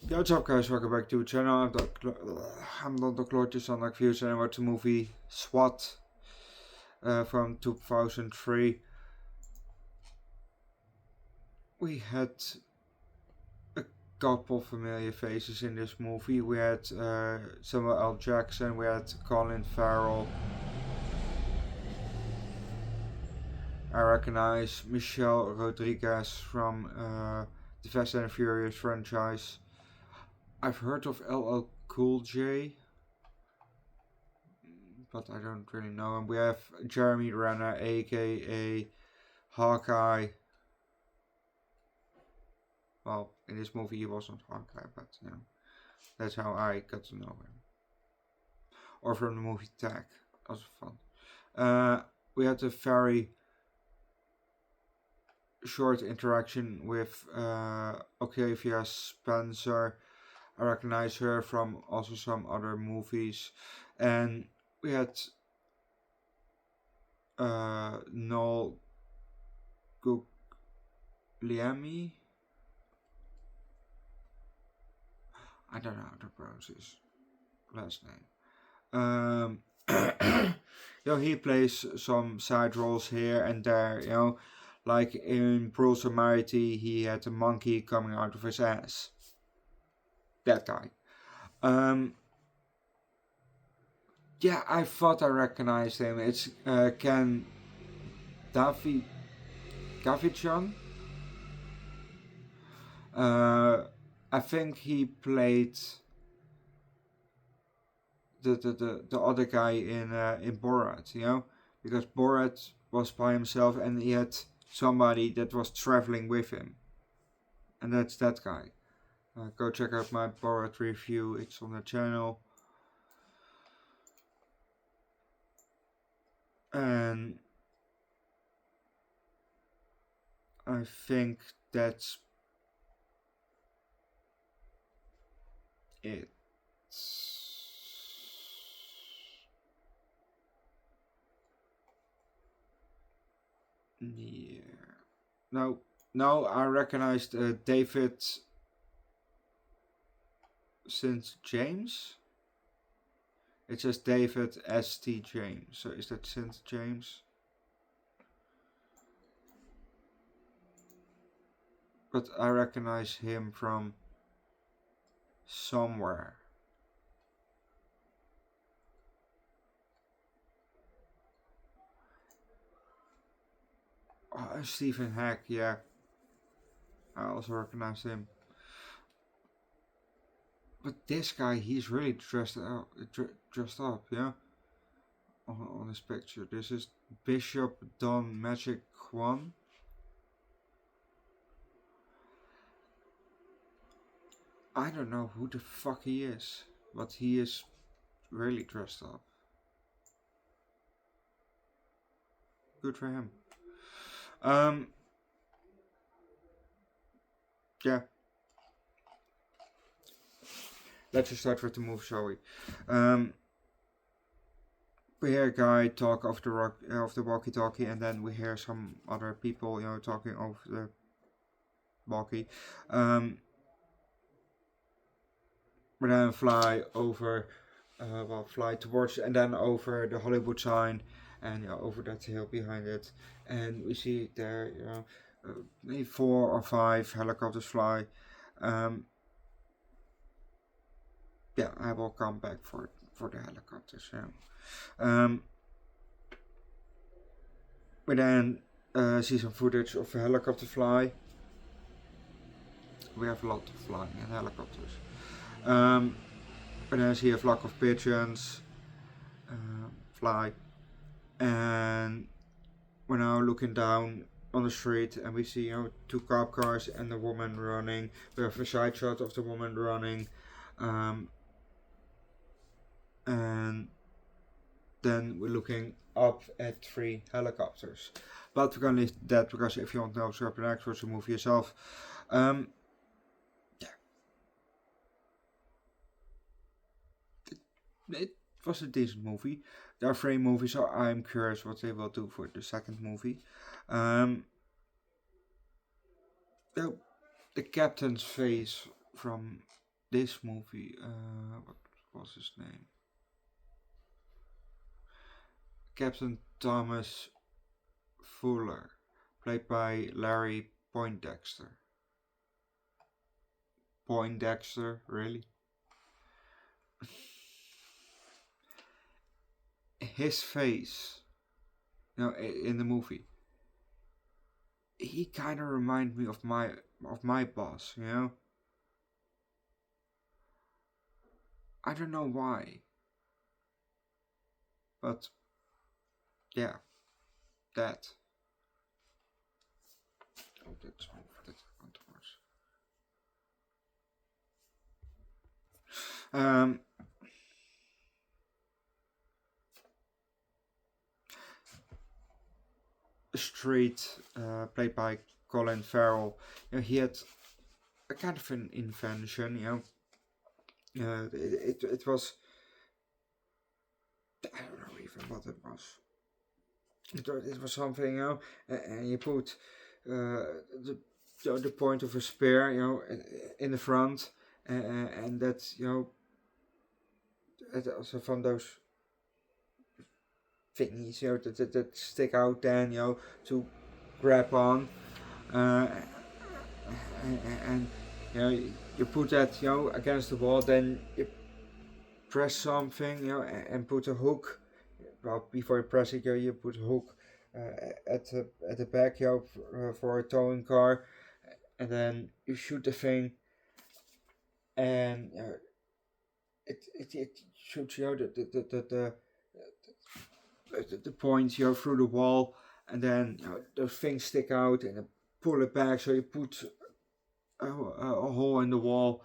Yo, what's up guys, welcome back to the channel. I'm Underdog Eats, Underdog Views, and I watched the movie S.W.A.T. From 2003. We had a couple familiar faces in this movie. We had Samuel L. Jackson, we had Colin Farrell. I recognize Michelle Rodriguez from the Fast and Furious franchise. I've heard of LL Cool J, but I don't really know him. We have Jeremy Renner, aka Hawkeye. Well, in this movie he wasn't Hawkeye, but you know, that's how I got to know him. Or from the movie Tag, also fun. We had a very short interaction with Octavia Spencer. I recognize her from also some other movies. And we had Noel Guglielmi. I don't know how to pronounce his last name. You know, he plays some side roles here and there, you know, like in Bruce Almighty, he had a monkey coming out of his ass. That guy. Yeah, I thought I recognized him. It's Ken Davidson. I think he played the other guy in Borat, you know, because Borat was by himself and he had somebody that was traveling with him, and that's that guy. Go check out my Borat review, it's on the channel. And I think that's it. Yeah. No, I recognized David St. James. It says David S.T. James. So is that St. James? But I recognize him from somewhere. Oh, Stephen Hack, yeah. I also recognize him. But this guy, he's really dressed up, yeah? On his picture. This is Bishop Don Magic Kwan. I don't know who the fuck he is, but he is really dressed up. Good for him. Yeah. Let's just start with the move, shall we? We hear a guy talk off the walkie-talkie, and then we hear some other people, you know, talking over the walkie. We then fly over, fly towards, and then over the Hollywood sign, and you know, over that hill behind it, and we see there, you know, maybe 4 or 5 helicopters fly. Yeah, I will come back for the helicopters. Yeah. We then see some footage of a helicopter fly. We have a lot of flying in helicopters. We then see a flock of pigeons fly, and we're now looking down on the street, and we see, you know, 2 cop cars and a woman running. We have a side shot of the woman running, and then we're looking up at 3 helicopters. But we're gonna leave that, because if you want to know, so next, watch the movie yourself. Yeah. It was a decent movie. There are 3 movies, so I'm curious what they will do for the second movie. The captain's face from this movie. What was his name? Captain Thomas Fuller, played by Larry Poindexter. Poindexter, really? His face, in the movie, he kind of reminded me of my boss. I don't know why, but yeah, that. Oh, that's afterwards. Street, played by Colin Farrell. He had a kind of an invention. It was, I don't know even what it was. It was something, and you put the point of a spear, in the front, and that's, it also from those thingies, that stick out then, to grab on, and you put that, against the wall, then you press something, and put a hook. Well, before you press it, you put a hook at the back, for a towing car, and then you shoot the thing, and it shoots, the point, through the wall, and then those things stick out, and you pull it back, so you put a hole in the wall,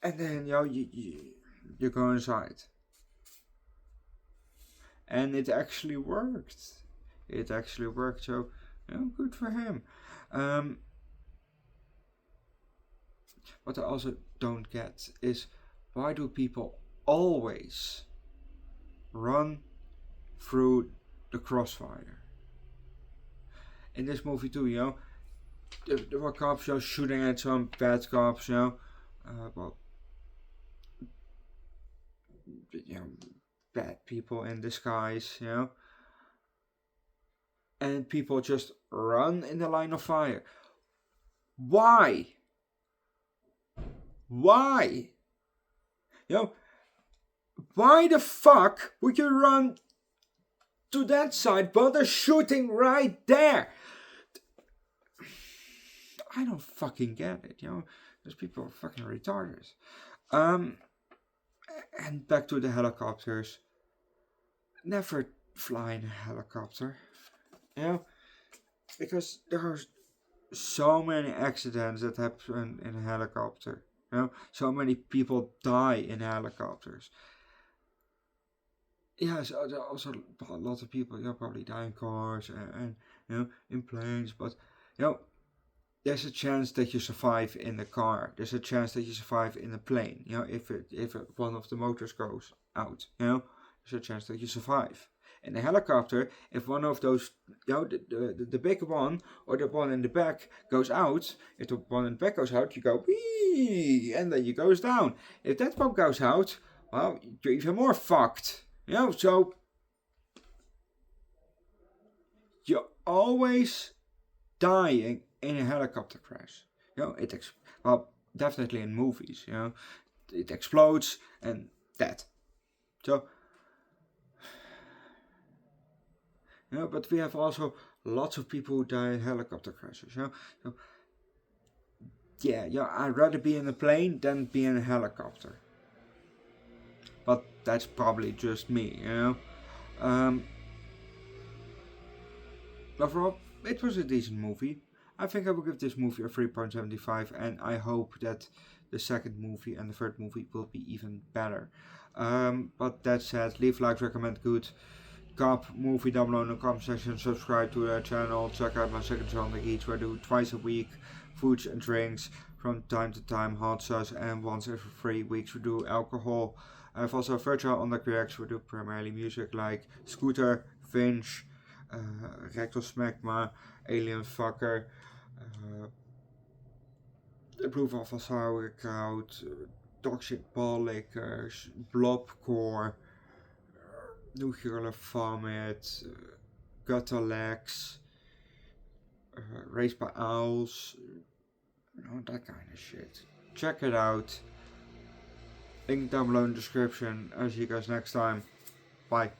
and then you go inside, and it actually worked. So good for him. What I also don't get is, why do people always run through the crossfire? In this movie too, there were cops, shooting at some bad cops, well, bad people in disguise, and people just run in the line of fire. Why? Why? Why the fuck would you run to that side but they're shooting right there? I don't fucking get it, Those people are fucking retarded. And back to the helicopters. Never fly in a helicopter, because there are so many accidents that happen in a helicopter. So many people die in helicopters. Yes, also a lot of people, probably die in cars and in planes, but there's a chance that you survive in the car. There's a chance that you survive in a plane. If one of the motors goes out, there's a chance that you survive. In a helicopter, if one of those, the big one or the one in the back goes out, if the one in the back goes out, you go wee, and then you goes down. If that one goes out, well, you're even more fucked. So you're always dying in a helicopter crash. Well, definitely in movies. It explodes and that. So. But we have also lots of people who die in helicopter crashes. So, I'd rather be in a plane than be in a helicopter. But that's probably just me, Overall, it was a decent movie. I think I will give this movie a 3.75, and I hope that the second movie and the third movie will be even better. But that said, leave likes, recommend good cop movie down below in the comment section, subscribe to the channel, check out my second channel, Underdog Eats, where I do twice a week foods and drinks, from time to time hot sauce, and once every 3 weeks we do alcohol. I have also a third channel, Underdog Reacts, where we do primarily music like Scooter, Finch, Rectal Smegma, Alien Fucker, Approval of sauerkraut, toxic ball lickers, blobcore, nuclear vomit, gutter legs, raised by owls, that kind of shit. Check it out. Link down below in the description. I'll see you guys next time. Bye.